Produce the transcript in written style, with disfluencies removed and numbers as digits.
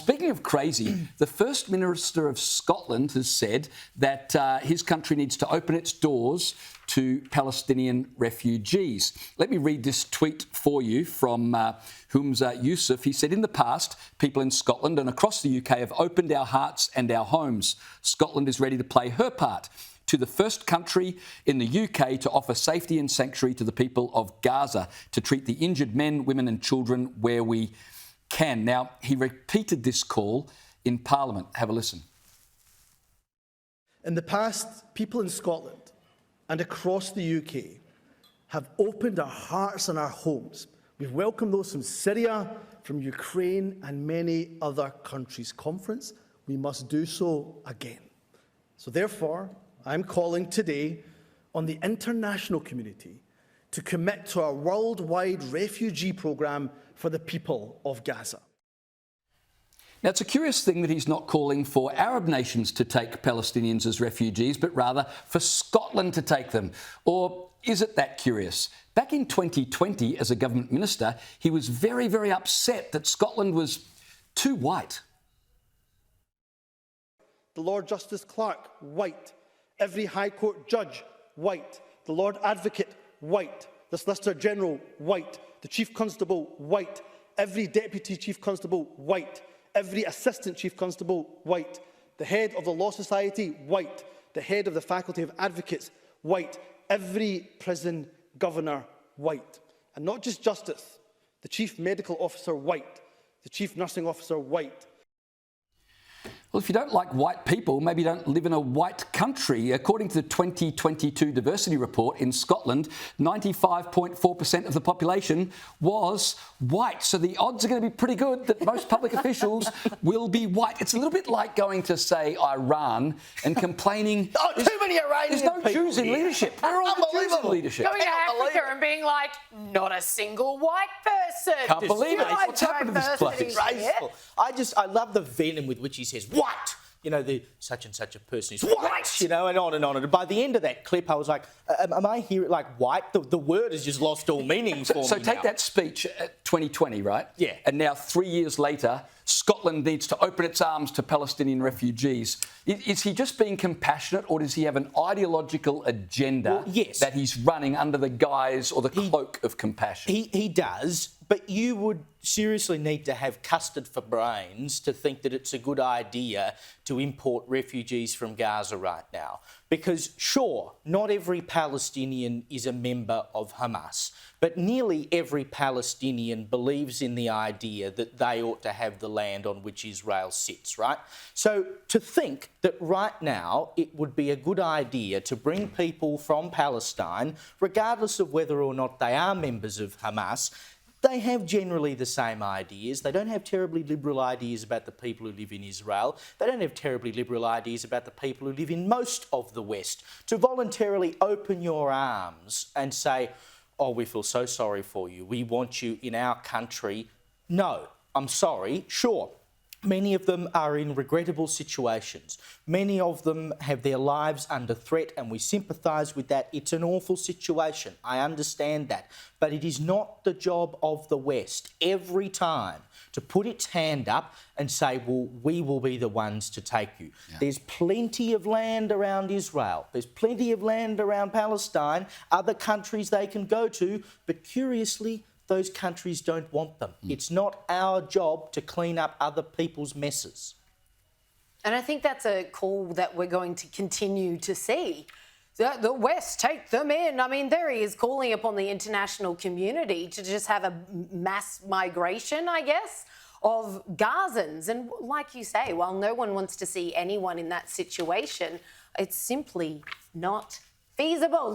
speaking of crazy, the First Minister of Scotland has said that his country needs to open its doors to Palestinian refugees. Let me read this tweet for you from Humza Yousaf. He said, in the past, people in Scotland and across the UK have opened our hearts and our homes. Scotland is ready to play her part to the first country in the UK to offer safety and sanctuary to the people of Gaza, to treat the injured men, women and children where we can. Now, he repeated this call in Parliament. Have a listen. In the past, people in Scotland and across the UK have opened our hearts and our homes. We've welcomed those from Syria, from Ukraine and many other countries. Conference, we must do so again. So therefore, I'm calling today on the international community to commit to a worldwide refugee programme for the people of Gaza. Now, it's a curious thing that he's not calling for Arab nations to take Palestinians as refugees, but rather for Scotland to take them. Or is it that curious? Back in 2020, as a government minister, he was very, very upset that Scotland was too white. The Lord Justice Clerk, white. Every High Court judge, white. The Lord Advocate, white. The Solicitor General, white. The Chief Constable, white. Every Deputy Chief Constable, white. Every Assistant Chief Constable, white. The Head of the Law Society, white. The Head of the Faculty of Advocates, white. Every Prison Governor, white. And not just Justice. The Chief Medical Officer, white. The Chief Nursing Officer, white. Well, if you don't like white people, maybe you don't live in a white country. According to the 2022 diversity report in Scotland, 95.4% of the population was white. So the odds are going to be pretty good that most public officials will be white. It's a little bit like going to, say, Iran and complaining... Oh, too many Iranian There's no people Jews in leadership. Where are all the Jews in leadership? Going to Africa and being like, not a single white person. Can't believe it. What's happened to this place? Disgraceful. I love the venom with which he says, white. You know, the such and such a person is white, you know, and on and on. And by the end of that clip, I was like, am I hearing like white? The word has just lost all meaning for me. So take that speech at 2020, right? Yeah. And now 3 years later, Scotland needs to open its arms to Palestinian refugees. Is he just being compassionate, or does he have an ideological agenda that he's running under the guise or the cloak of compassion? He does, but you would seriously need to have custard for brains to think that it's a good idea to import refugees from Gaza right now. Because, sure, not every Palestinian is a member of Hamas, but nearly every Palestinian believes in the idea that they ought to have the land on which Israel sits, right? So to think that right now it would be a good idea to bring people from Palestine, regardless of whether or not they are members of Hamas, they have generally the same ideas. They don't have terribly liberal ideas about the people who live in Israel. They don't have terribly liberal ideas about the people who live in most of the West. To voluntarily open your arms and say, oh, we feel so sorry for you, we want you in our country. No, I'm sorry, sure. Many of them are in regrettable situations. Many of them have their lives under threat, and we sympathise with that. It's an awful situation. I understand that. But it is not the job of the West every time to put its hand up and say, well, we will be the ones to take you. Yeah. There's plenty of land around Israel. There's plenty of land around Palestine, other countries they can go to, but curiously, those countries don't want them. It's not our job to clean up other people's messes. And I think that's a call that we're going to continue to see. The West, take them in. I mean, there he is calling upon the international community to just have a mass migration, I guess, of Gazans. And like you say, while no one wants to see anyone in that situation, it's simply not feasible.